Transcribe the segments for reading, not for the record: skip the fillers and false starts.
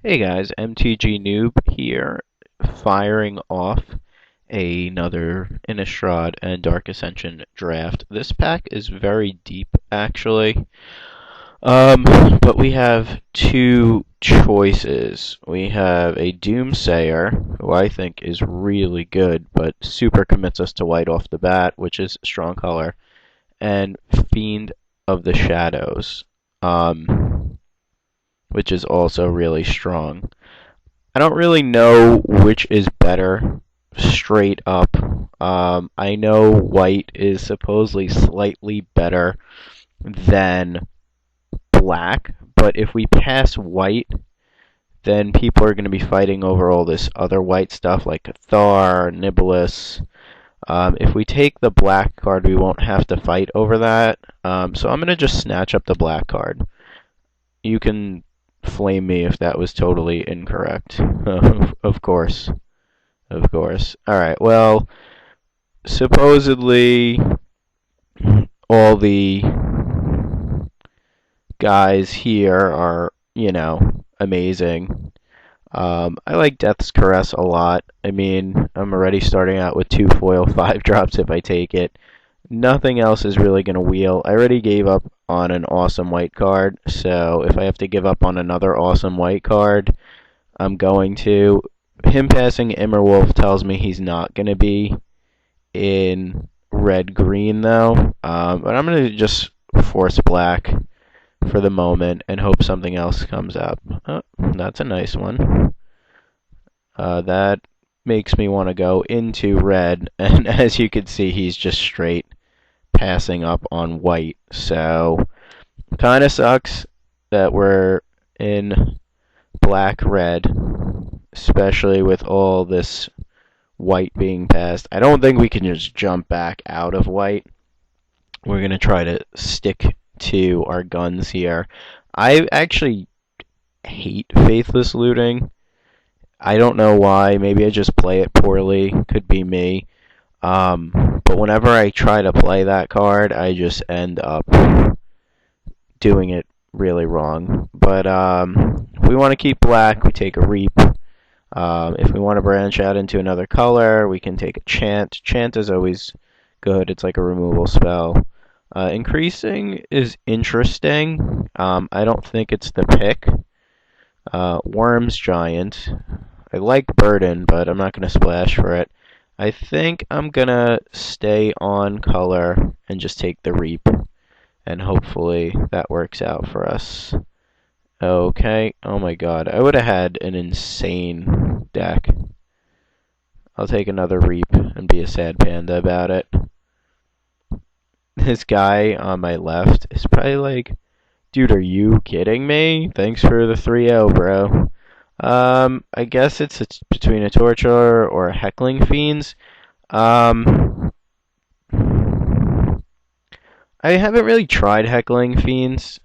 Hey guys, MTG Noob here, firing off another Innistrad and Dark Ascension draft. This pack is very deep, actually. But we have two choices. We have a Doomsayer, who I think is really good, but super commits us to white off the bat, which is strong color, and Fiend of the Shadows, which is also really strong. I don't really know which is better straight up. I know white is supposedly slightly better than black, but if we pass white, then people are going to be fighting over all this other white stuff like Cathar, Nibelus. If we take the black card, we won't have to fight over that. So I'm going to just snatch up the black card. You can flame me if that was totally incorrect. Of course. Of course. Alright, well, supposedly all the guys here are, amazing. I like Death's Caress a lot. I mean, I'm already starting out with 2 foil 5 drops if I take it. Nothing else is really going to wheel. I already gave up on an awesome white card, so if I have to give up on another awesome white card, I'm going to. Him passing Immerwolf tells me he's not going to be in red-green, though. But I'm going to just force black for the moment and hope something else comes up. Oh, that's a nice one. That makes me want to go into red, and as you can see, he's just straight passing up on white. So, kind of sucks that we're in black-red, especially with all this white being passed. I don't think we can just jump back out of white. We're going to try to stick to our guns here. I actually hate faithless looting. I don't know why. Maybe I just play it poorly. Could be me. But whenever I try to play that card, I just end up doing it really wrong. But if we want to keep black, we take a Reap. If we want to branch out into another color, we can take a Chant. Chant is always good. It's like a removal spell. Increasing is interesting. I don't think it's the pick. Worms Giant. I like Burden, but I'm not going to splash for it. I think I'm going to stay on color and just take the Reap. And hopefully that works out for us. Okay. Oh my god. I would have had an insane deck. I'll take another Reap and be a sad panda about it. This guy on my left is probably like, dude, are you kidding me? Thanks for the 3-0, bro. I guess it's between a Torturer or a Heckling Fiends. I haven't really tried Heckling Fiends.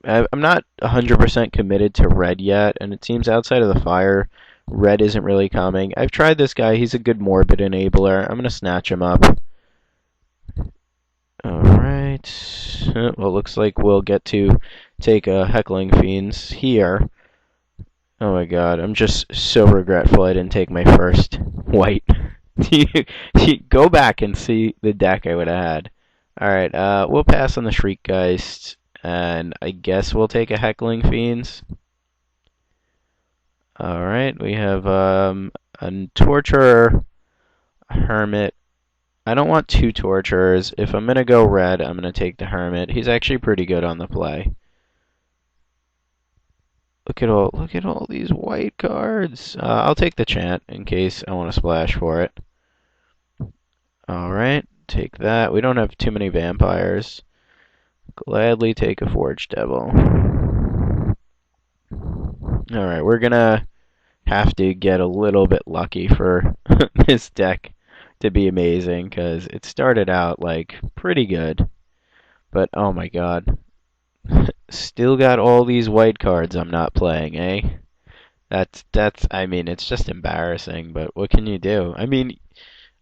I'm not 100% committed to red yet, and it seems outside of the fire, red isn't really coming. I've tried this guy. He's a good morbid enabler. I'm going to snatch him up. Alright. Well, looks like we'll get to take a Heckling Fiends here. Oh my god, I'm just so regretful I didn't take my first white. Go back and see the deck I would have had. Alright, we'll pass on the Shriekgeist, and I guess we'll take a Heckling Fiends. Alright, we have a Torturer, a Hermit. I don't want 2 Torturers. If I'm going to go red, I'm going to take the Hermit. He's actually pretty good on the play. Look at all these white cards. I'll take the Chant in case I want to splash for it. Alright, take that. We don't have too many vampires. Gladly take a Forged Devil. Alright, we're gonna have to get a little bit lucky for this deck to be amazing, because it started out like pretty good. But oh my god. Still got all these white cards I'm not playing, eh? I mean, it's just embarrassing, but what can you do? I mean,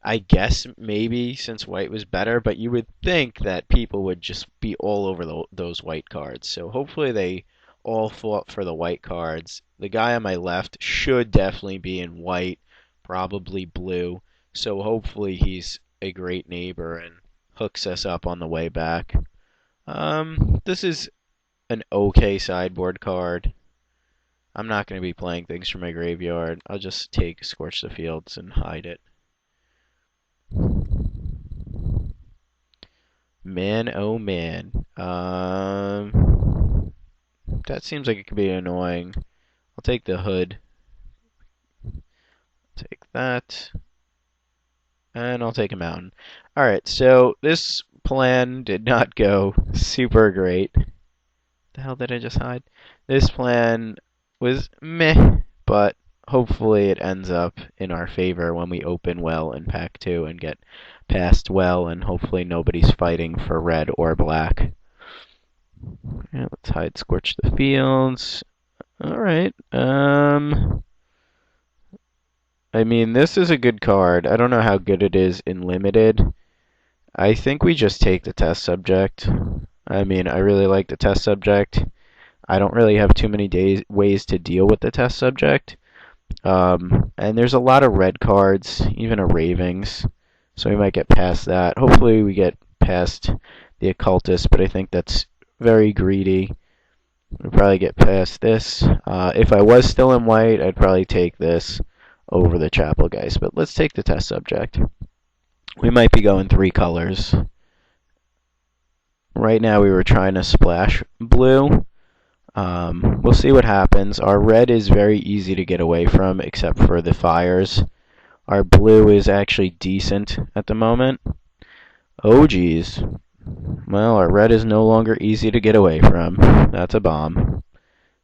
I guess maybe since white was better, but you would think that people would just be all over those white cards. So hopefully they all fought for the white cards. The guy on my left should definitely be in white, probably blue. So hopefully he's a great neighbor and hooks us up on the way back. This is an okay sideboard card. I'm not going to be playing things from my graveyard. I'll just take Scorch the Fields and hide it. Man, oh man. That seems like it could be annoying. I'll take the hood. Take that. And I'll take a mountain. Alright, so this plan did not go super great. The hell did I just hide? This plan was meh, but hopefully it ends up in our favor when we open well in pack 2 and get past well, and hopefully nobody's fighting for red or black. Yeah, let's hide Scorch the Fields. Alright, I mean, this is a good card. I don't know how good it is in limited. I think we just take the test subject. I mean, I really like the test subject. I don't really have too many ways to deal with the test subject. And there's a lot of red cards, even a Ravings. So we might get past that. Hopefully we get past the Occultist, but I think that's very greedy. We'll probably get past this. If I was still in white, I'd probably take this over the Chapelgeist, but let's take the test subject. We might be going 3 colors. Right now we were trying to splash blue. We'll see what happens. Our red is very easy to get away from, except for the fires. Our blue is actually decent at the moment. Oh geez. Well, our red is no longer easy to get away from. That's a bomb.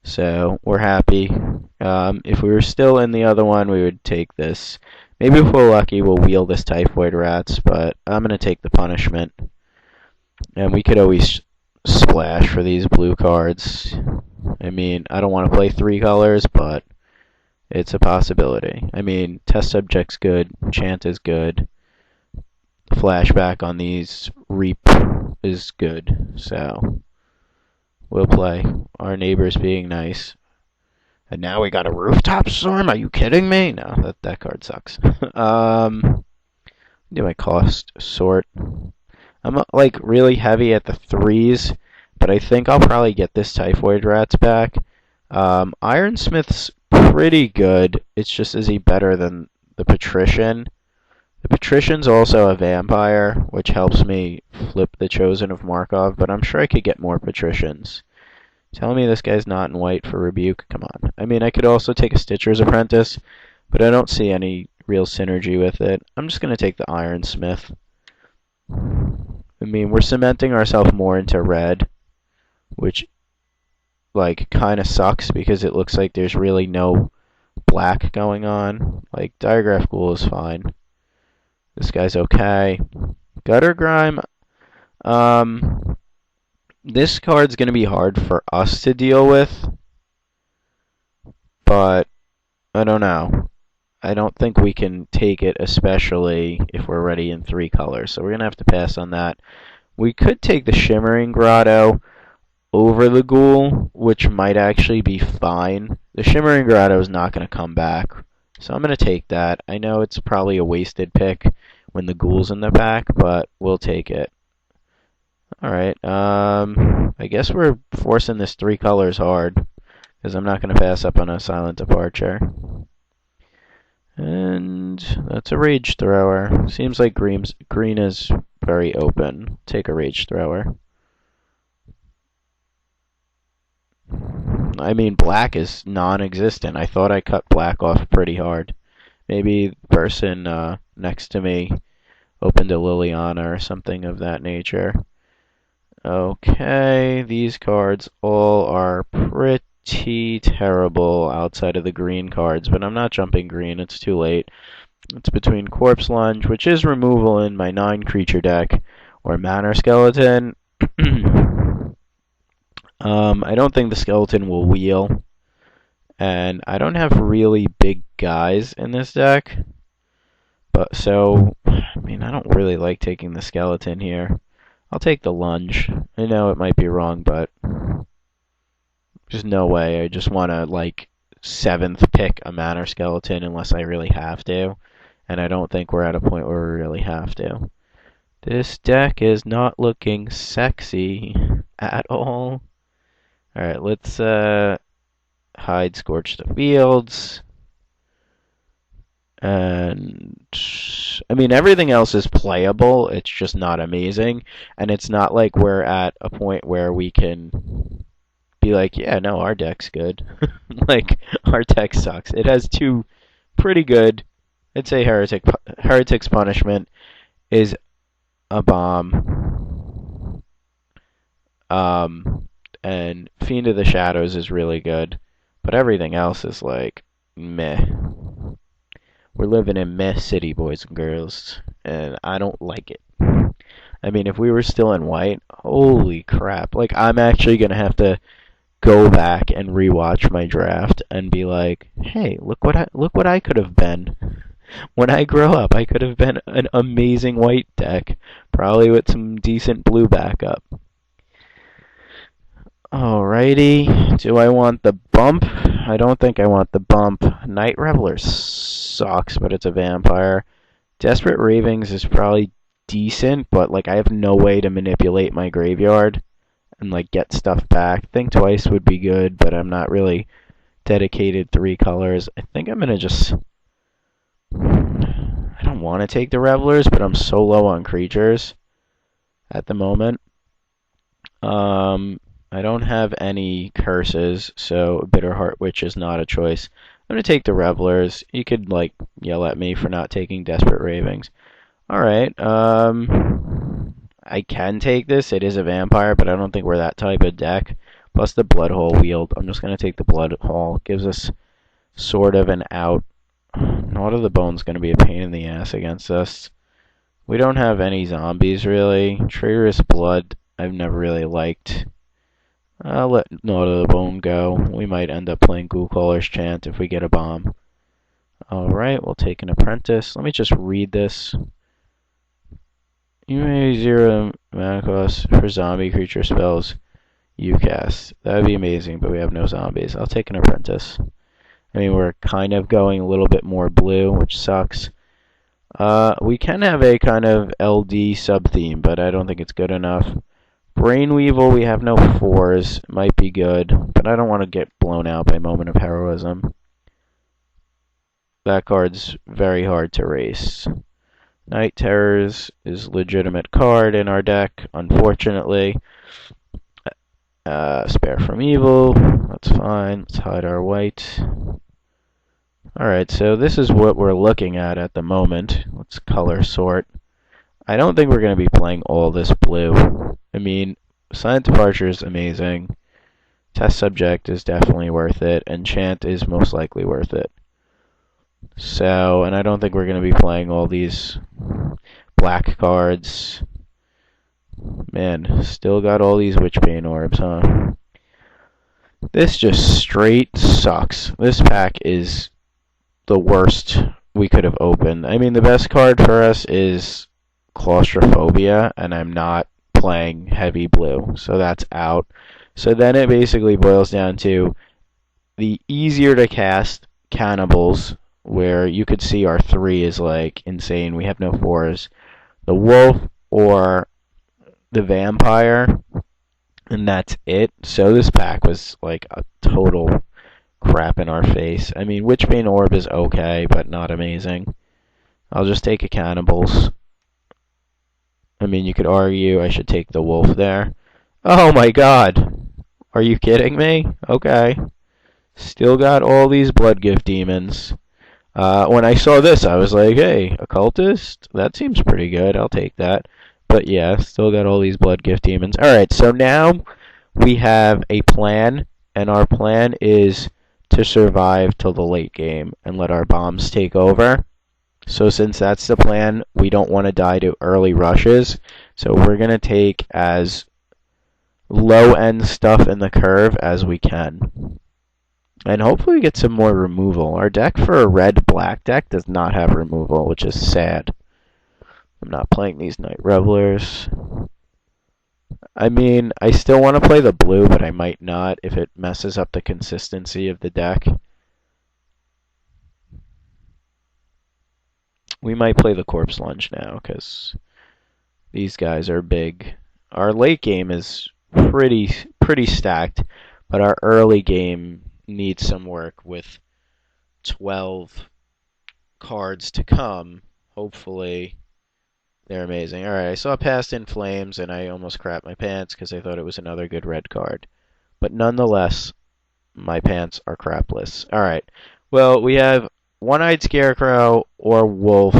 So we're happy. If we were still in the other one, we would take this. Maybe if we're lucky, we'll wheel this Typhoid Rats, but I'm going to take the punishment. And we could always splash for these blue cards. I mean, I don't want to play 3 colors, but it's a possibility. I mean, test subject's good, chant is good, flashback on these reap is good, so we'll play. Our neighbor's being nice. And now we got a Rooftop Storm? Are you kidding me? No, that card sucks. Do my cost sort. I'm like really heavy at the 3s, but I think I'll probably get this Typhoid Rats back. Ironsmith's pretty good. It's just, is he better than the Patrician? The Patrician's also a vampire, which helps me flip the Chosen of Markov, but I'm sure I could get more Patricians. Telling me this guy's not in white for Rebuke? Come on. I mean, I could also take a Stitcher's Apprentice, but I don't see any real synergy with it. I'm just going to take the Ironsmith. I mean, we're cementing ourselves more into red, which, like, kind of sucks because it looks like there's really no black going on. Like, Diagraph Ghoul is fine. This guy's okay. Gutter Grime, this card's going to be hard for us to deal with, but I don't know. I don't think we can take it, especially if we're already in 3 colors, so we're going to have to pass on that. We could take the Shimmering Grotto over the Ghoul, which might actually be fine. The Shimmering Grotto is not going to come back, so I'm going to take that. I know it's probably a wasted pick when the Ghoul's in the pack, but we'll take it. Alright, I guess we're forcing this 3 colors hard, because I'm not going to pass up on a Silent Departure. And that's a Rage Thrower. Seems like green is very open. Take a Rage Thrower. I mean, black is non-existent. I thought I cut black off pretty hard. Maybe the person next to me opened a Liliana or something of that nature. Okay, these cards all are pretty terrible outside of the green cards, but I'm not jumping green, it's too late. It's between Corpse Lunge, which is removal in my 9 creature deck, or Manor Skeleton. I don't think the skeleton will wheel, and I don't have really big guys in this deck, but so, I mean, I don't really like taking the skeleton here. I'll take the lunge. I know it might be wrong, but There's no way. I just want to, like, seventh pick a Manor Skeleton unless I really have to. And I don't think we're at a point where we really have to. This deck is not looking sexy at all. Alright, let's hide Scorch the Fields. And I mean, everything else is playable. It's just not amazing. And it's not like we're at a point where we can be like, yeah, no, our deck's good. Like, our deck sucks. It has two pretty good. I'd say Heretic's Punishment is a bomb. And Fiend of the Shadows is really good. But everything else is like, meh. We're living in meh city, boys and girls. And I don't like it. I mean, if we were still in white, holy crap. Like, I'm actually going to have to go back and rewatch my draft and be like, "Hey, look what I could have been. When I grow up, I could have been an amazing white deck, probably with some decent blue backup." Alrighty, do I want the bump? I don't think I want the bump. Night Reveler sucks, but it's a vampire. Desperate Ravings is probably decent, but like I have no way to manipulate my graveyard and like get stuff back. Think Twice would be good, but I'm not really dedicated three colors. I think I'm gonna just. I don't want to take the Revelers, but I'm so low on creatures at the moment. I don't have any curses, so Bitterheart Witch is not a choice. I'm gonna take the Revelers. You could like yell at me for not taking Desperate Ravings. All right. I can take this. It is a vampire, but I don't think we're that type of deck. Plus the Bloodhole Wield. I'm just going to take the Bloodhole. Gives us sort of an out. Knot of the Bone's going to be a pain in the ass against us. We don't have any zombies, really. Traitorous Blood, I've never really liked. I'll let Knot of the Bone go. We might end up playing Ghoulcaller's Chant if we get a bomb. Alright, we'll take an Apprentice. Let me just read this. You may zero mana cost for zombie creature spells you cast. That would be amazing, but we have no zombies. I'll take an Apprentice. I mean, we're kind of going a little bit more blue, which sucks. We can have a kind of LD sub-theme, but I don't think it's good enough. Brainweevil, we have no 4s. Might be good, but I don't want to get blown out by Moment of Heroism. That card's very hard to race. Night Terrors is a legitimate card in our deck, unfortunately. Spare from Evil, that's fine. Let's hide our white. Alright, so this is what we're looking at the moment. Let's color sort. I don't think we're going to be playing all this blue. I mean, Silent Departure is amazing. Test Subject is definitely worth it. Enchant is most likely worth it. So, and I don't think we're going to be playing all these black cards. Man, still got all these Witchbane orbs, huh? This just straight sucks. This pack is the worst we could have opened. I mean, the best card for us is Claustrophobia, and I'm not playing heavy blue, so that's out. So then it basically boils down to the easier to cast Cannibals, where you could see our 3 is like insane. We have no 4s. The Wolf or the Vampire, and that's it. So this pack was like a total crap in our face. I mean, Witchbane Orb is okay, but not amazing. I'll just take a Cannibals. I mean, you could argue I should take the Wolf there. Oh my god! Are you kidding me? Okay. Still got all these Blood Gift Demons. When I saw this, I was like, hey, Occultist? That seems pretty good. I'll take that. But yeah, still got all these Blood Gift Demons. Alright, so now we have a plan, and our plan is to survive till the late game and let our bombs take over. So since that's the plan, we don't want to die to early rushes. So we're going to take as low-end stuff in the curve as we can. And hopefully get some more removal. Our deck for a red-black deck does not have removal, which is sad. I'm not playing these Night Revelers. I mean, I still want to play the blue, but I might not if it messes up the consistency of the deck. We might play the Corpse Lunge now, because these guys are big. Our late game is pretty stacked, but our early game needs some work with 12 cards to come. Hopefully, they're amazing. All right, I saw Past in Flames, and I almost crapped my pants because I thought it was another good red card. But nonetheless, my pants are crapless. All right. Well, we have One-Eyed Scarecrow or Wolf.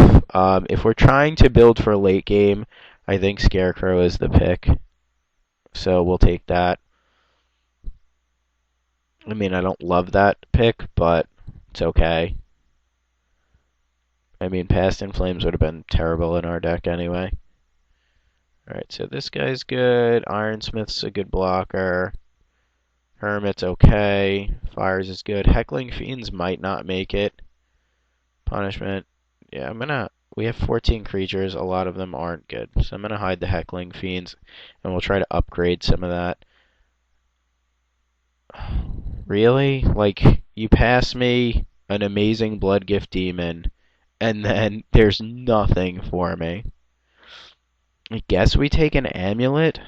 If we're trying to build for late game, I think Scarecrow is the pick. So we'll take that. I mean, I don't love that pick, but it's okay. I mean, Past in Flames would have been terrible in our deck anyway. Alright, so this guy's good. Ironsmith's a good blocker. Hermit's okay. Fires is good. Heckling Fiends might not make it. Punishment. Yeah, we have 14 creatures. A lot of them aren't good. So I'm gonna hide the Heckling Fiends, and we'll try to upgrade some of that. Really? Like, you pass me an amazing Blood Gift Demon, and then there's nothing for me. I guess we take an Amulet.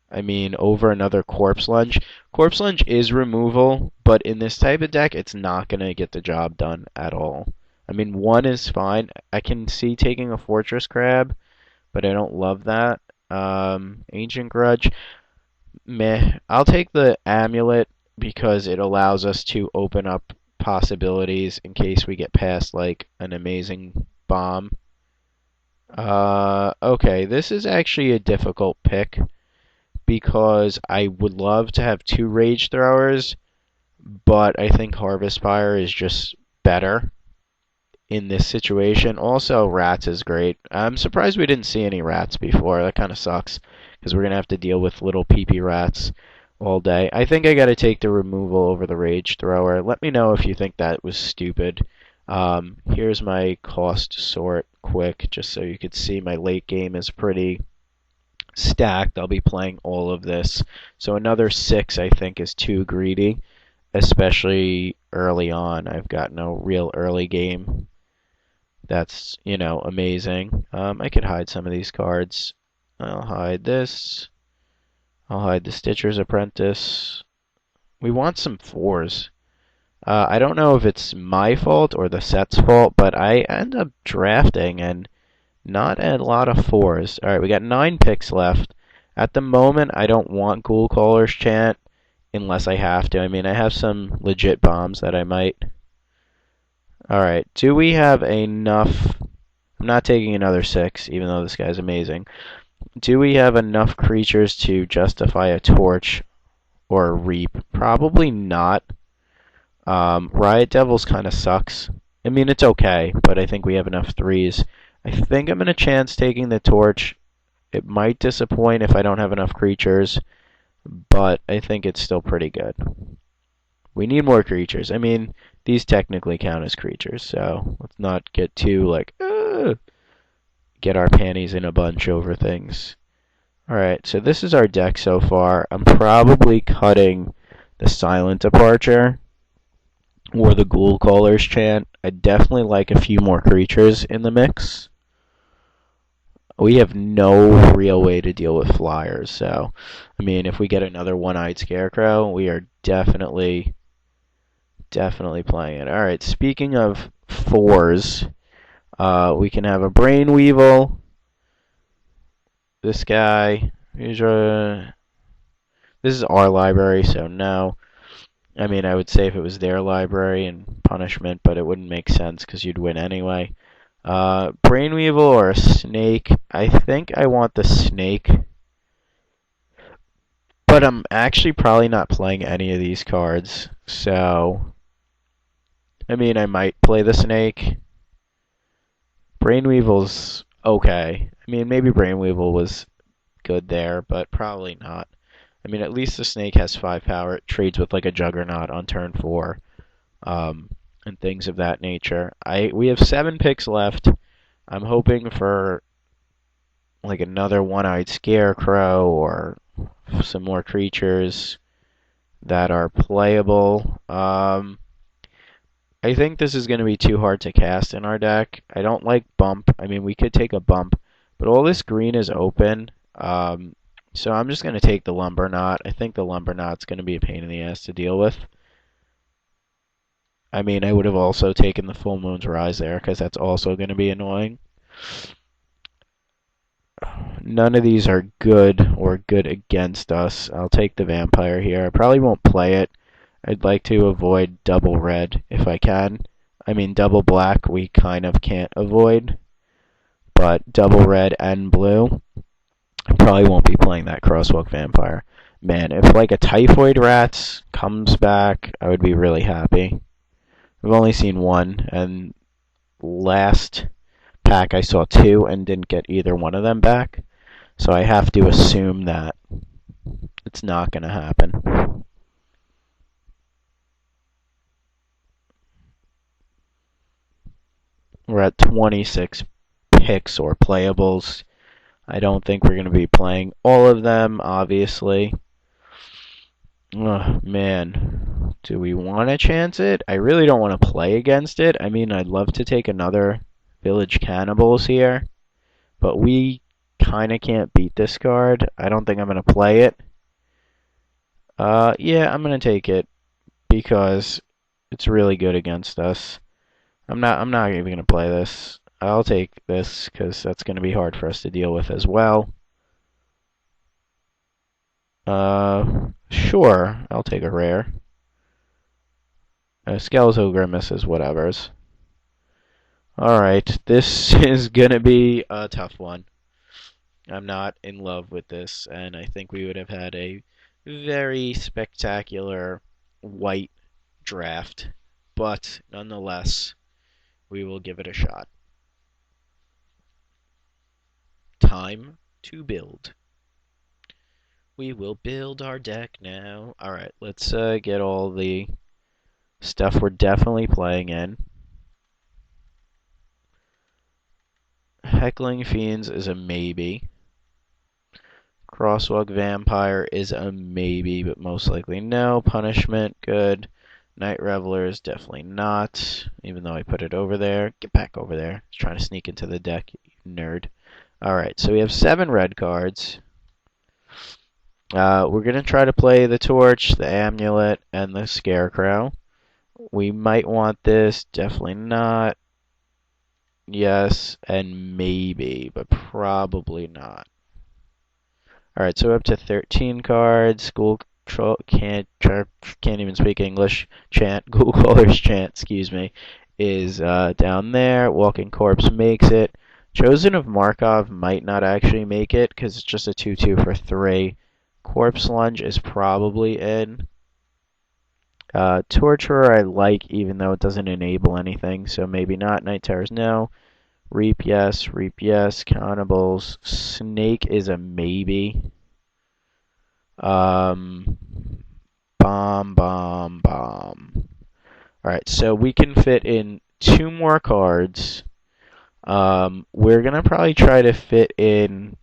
I mean, over another Corpse Lunge. Corpse Lunge is removal, but in this type of deck, it's not going to get the job done at all. I mean, one is fine. I can see taking a Fortress Crab, but I don't love that. Ancient Grudge, meh. I'll take the Amulet because it allows us to open up possibilities in case we get past, like, an amazing bomb. Okay, this is actually a difficult pick because I would love to have two Rage Throwers, but I think Harvest Fire is just better in this situation. Also, Rats is great. I'm surprised we didn't see any Rats before. That kind of sucks because we're going to have to deal with little peepee rats all day. I think I got to take the removal over the Rage Thrower. Let me know if you think that was stupid. Here's my cost sort quick, just so you could see my late game is pretty stacked. I'll be playing all of this. So another 6 I think is too greedy, especially early on. I've got no real early game. That's, amazing. I could hide some of these cards. I'll hide this. I'll hide the Stitcher's Apprentice. We want some 4s. I don't know if it's my fault or the set's fault, but I end up drafting and not a lot of 4s. Alright, we got 9 picks left. At the moment, I don't want Ghoul Caller's Chant unless I have to. I mean, I have some legit bombs that I might. Alright, do we have enough? I'm not taking another 6, even though this guy's amazing. Do we have enough creatures to justify a Torch or a Reap? Probably not. Riot Devils kind of sucks. I mean, it's okay, but I think we have enough 3s. I think I'm going to chance taking the Torch. It might disappoint if I don't have enough creatures, but I think it's still pretty good. We need more creatures. I mean, these technically count as creatures, so let's not get too, like, get our panties in a bunch over things. Alright, so this is our deck so far. I'm probably cutting the Silent Departure or the Ghoul Caller's Chant. I definitely like a few more creatures in the mix. We have no real way to deal with flyers, so I mean, if we get another One-Eyed Scarecrow, we are definitely playing it. All right, speaking of 4s, we can have a Brain Weevil. This guy. This is our library, so no. I mean, I would say if it was their library and punishment, but it wouldn't make sense because you'd win anyway. Brainweevil or a snake. I think I want the snake. But I'm actually probably not playing any of these cards. So, I mean, I might play the snake. Brainweevil's okay. I mean, maybe Brainweevil was good there, but probably not. I mean, at least the snake has 5 power. It trades with like a Juggernaut on turn 4, and things of that nature. We have 7 picks left. I'm hoping for like another one-eyed scarecrow or some more creatures that are playable. I think this is going to be too hard to cast in our deck. I don't like bump. I mean, we could take a bump, but all this green is open. So I'm just going to take the lumber knot. I think the lumber knot's going to be a pain in the ass to deal with. I mean, I would have also taken the full moon's rise there because that's also going to be annoying. None of these are good or good against us. I'll take the vampire here. I probably won't play it. I'd like to avoid double red if I can. I mean, double black we kind of can't avoid, but double red and blue, I probably won't be playing that crosswalk vampire. Man, if like a typhoid rats comes back, I would be really happy. I've only seen one, and last pack I saw two and didn't get either one of them back. So I have to assume that it's not going to happen. We're at 26 picks or playables. I don't think we're going to be playing all of them, obviously. Oh, man. Do we want to chance it? I really don't want to play against it. I mean, I'd love to take another Village Cannibals here, but we kind of can't beat this card. I don't think I'm going to play it. Yeah, I'm going to take it because it's really good against us. I'm not even going to play this. I'll take this because that's going to be hard for us to deal with as well. Sure, I'll take a rare. Skeletal Grimace is whatever's. Alright, this is going to be a tough one. I'm not in love with this, and I think we would have had a very spectacular white draft, but nonetheless, we will give it a shot. Time to build. We will build our deck now. Alright, let's get all the stuff we're definitely playing in. Heckling Fiends is a maybe. Crosswalk Vampire is a maybe, but most likely no. Punishment, good. Night Revelers, definitely not, even though I put it over there. Get back over there. It's trying to sneak into the deck, you nerd. Alright, so we have 7 red cards. We're going to try to play the Torch, the Amulet, and the Scarecrow. We might want this, definitely not. Yes, and maybe, but probably not. Alright, so we're up to 13 cards. School can't even speak English. Chant, Google Colors chant, excuse me, is down there. Walking Corpse makes it. Chosen of Markov might not actually make it because it's just a 2/2 for 3. Corpse Lunge is probably in. Torturer I like, even though it doesn't enable anything, so maybe not. Night Terrors, no. Reap, yes. Reap, yes. Cannibals. Snake is a maybe. Bomb, bomb, bomb. Alright, so we can fit in 2 more cards. We're going to probably try to fit in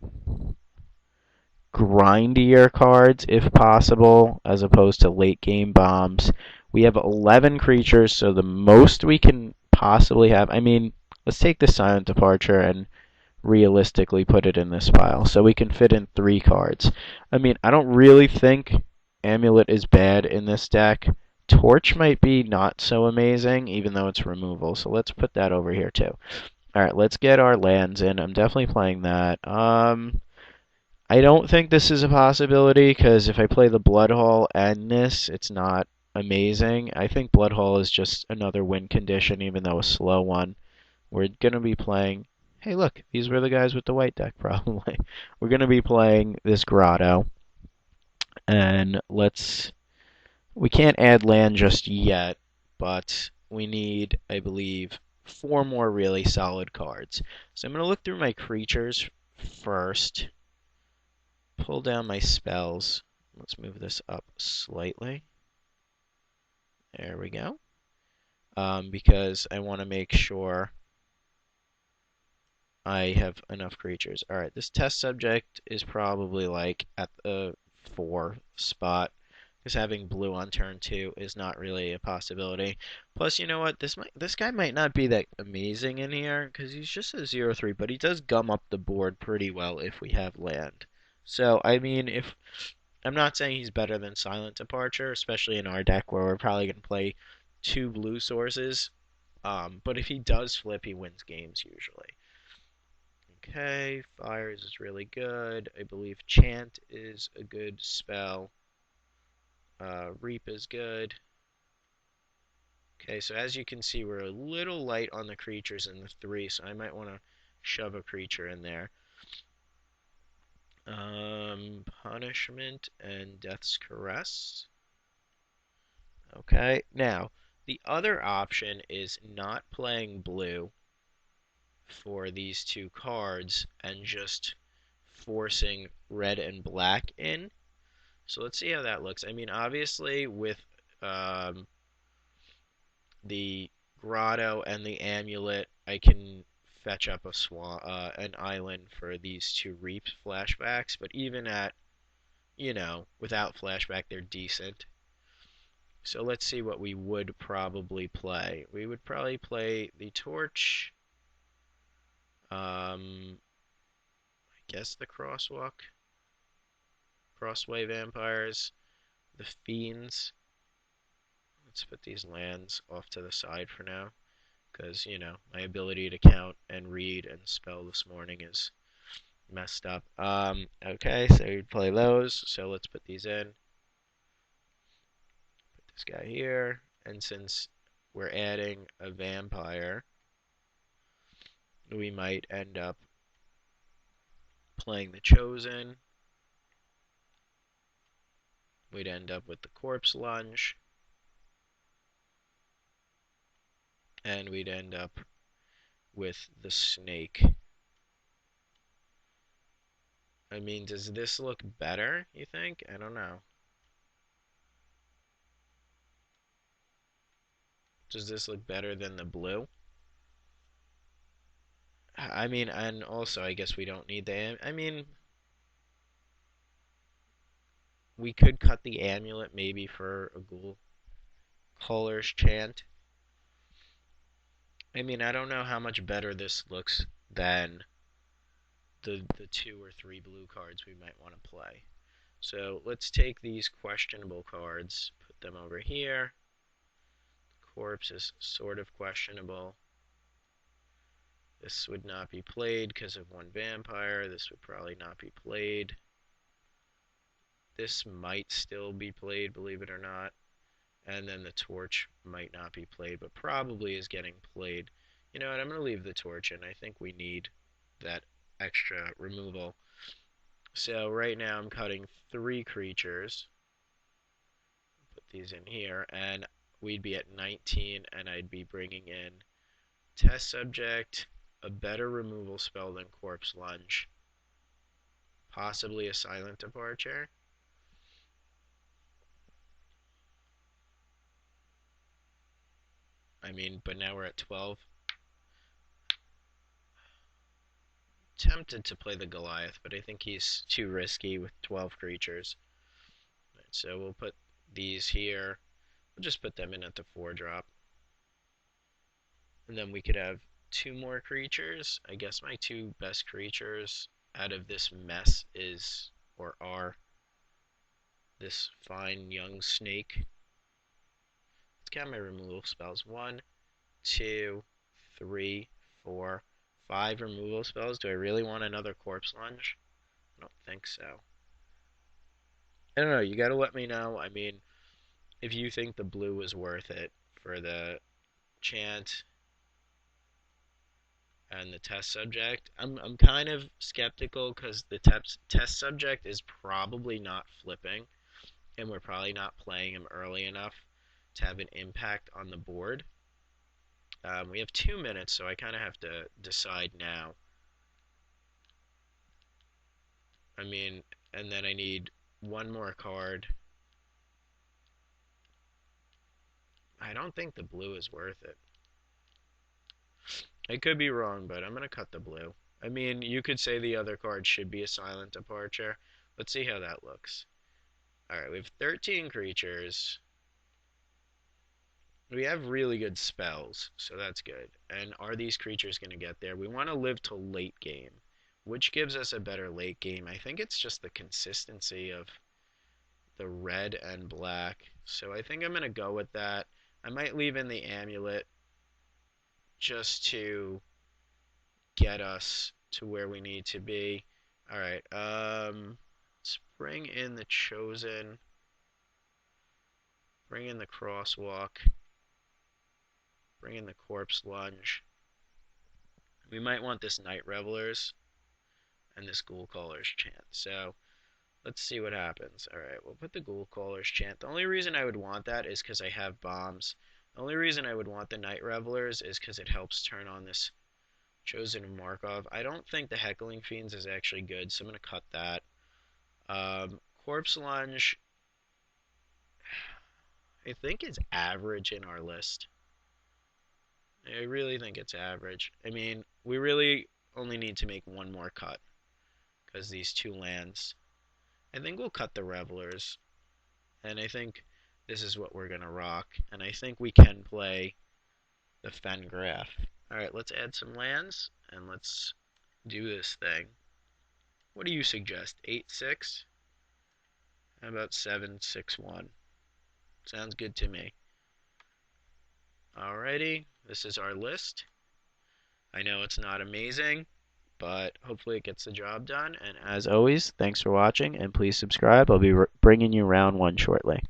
grindier cards if possible, as opposed to late game bombs. We have 11 creatures, so the most we can possibly have. I mean, let's take the Silent Departure and realistically put it in this pile. So we can fit in 3 cards. I mean, I don't really think Amulet is bad in this deck. Torch might be not so amazing, even though it's removal. So let's put that over here too. Alright, let's get our lands in. I'm definitely playing that. I don't think this is a possibility, because if I play the Bloodhall and this, it's not amazing. I think Bloodhall is just another win condition, even though a slow one. We're going to be playing... Hey, look, these were the guys with the white deck, probably. We're going to be playing this Grotto. And let's... We can't add land just yet, but we need, I believe, 4 more really solid cards. So I'm going to look through my creatures first. Pull down my spells. Let's move this up slightly. There we go. Because I want to make sure I have enough creatures. All right, this test subject is probably like at the 4 spot because having blue on turn 2 is not really a possibility. Plus, you know what? This guy might not be that amazing in here because he's just a 0/3, but he does gum up the board pretty well if we have land. So, I mean, if I'm not saying he's better than Silent Departure, especially in our deck where we're probably going to play 2 blue sources. But if he does flip, he wins games usually. Okay, Fires is really good. I believe Chant is a good spell. Reap is good. Okay, so as you can see, we're a little light on the creatures in the 3, so I might want to shove a creature in there. Punishment and Death's Caress. Okay, now, the other option is not playing blue for these 2 cards and just forcing red and black in. So let's see how that looks. I mean, obviously, with um, the grotto and the amulet, I can fetch up an island for these 2 reap flashbacks. But even at, without flashback, they're decent. So let's see what we would probably play. We would probably play the torch. I guess the crossway vampires, the fiends. Let's put these lands off to the side for now, because, my ability to count and read and spell this morning is messed up. Okay, so we'd play those. So let's put these in. Put this guy here. And since we're adding a vampire, we might end up playing the Chosen. We'd end up with the Corpse Lunge. And we'd end up with the Snake. I mean, does this look better, you think? I don't know. Does this look better than the blue? I mean, and also, I guess we don't need the... I mean, we could cut the amulet maybe for a Ghoul Caller's Chant. I mean, I don't know how much better this looks than the 2 or 3 blue cards we might want to play. So let's take these questionable cards, put them over here. Corpse is sort of questionable. This would not be played because of 1 vampire. This would probably not be played. This might still be played, believe it or not. And then the torch might not be played, but probably is getting played. You know what, I'm going to leave the torch in. I think we need that extra removal. So right now I'm cutting 3 creatures. Put these in here, and we'd be at 19, and I'd be bringing in Test Subject, a better removal spell than Corpse Lunge, possibly a Silent Departure. I mean, but now we're at 12. Tempted to play the Goliath, but I think he's too risky with 12 creatures. Right, so we'll put these here. We'll just put them in at the 4-drop. And then we could have 2 more creatures. I guess my 2 best creatures out of this mess is, or are, this fine young snake. Let's count my removal spells. 1, 2, 3, 4, 5 removal spells. Do I really want another Corpse Lunge? I don't think so. I don't know. You got to let me know. I mean, if you think the blue is worth it for the chant and the test subject. I'm kind of skeptical because the test subject is probably not flipping, and we're probably not playing him early enough to have an impact on the board. We have 2 minutes, so I kind of have to decide now. I mean, and then I need 1 more card. I don't think the blue is worth it. I could be wrong, but I'm going to cut the blue. I mean, you could say the other card should be a silent departure. Let's see how that looks. Alright, we have 13 creatures. We have really good spells, so that's good. And are these creatures going to get there? We want to live till late game. Which gives us a better late game? I think it's just the consistency of the red and black. So I think I'm going to go with that. I might leave in the amulet just to get us to where we need to be. All right. Let's bring in the Chosen. Bring in the Crosswalk. Bring in the Corpse Lunge. We might want this Night Revelers and this Ghoul Caller's Chant. So let's see what happens. All right, we'll put the Ghoul Caller's Chant. The only reason I would want that is because I have bombs. The only reason I would want the Night Revelers is because it helps turn on this Chosen of Markov. I don't think the Heckling Fiends is actually good, so I'm going to cut that. Corpse Lunge, I think it's average in our list. I really think it's average. I mean, we really only need to make one more cut because these two lands. I think we'll cut the Revelers, and I think this is what we're going to rock, and I think we can play the Fengraf. Alright, let's add some lands, and let's do this thing. What do you suggest? 8-6? How about 7-6-1? Sounds good to me. Alrighty, this is our list. I know it's not amazing, but hopefully it gets the job done. And as always, thanks for watching, and please subscribe. I'll be bringing you round one shortly.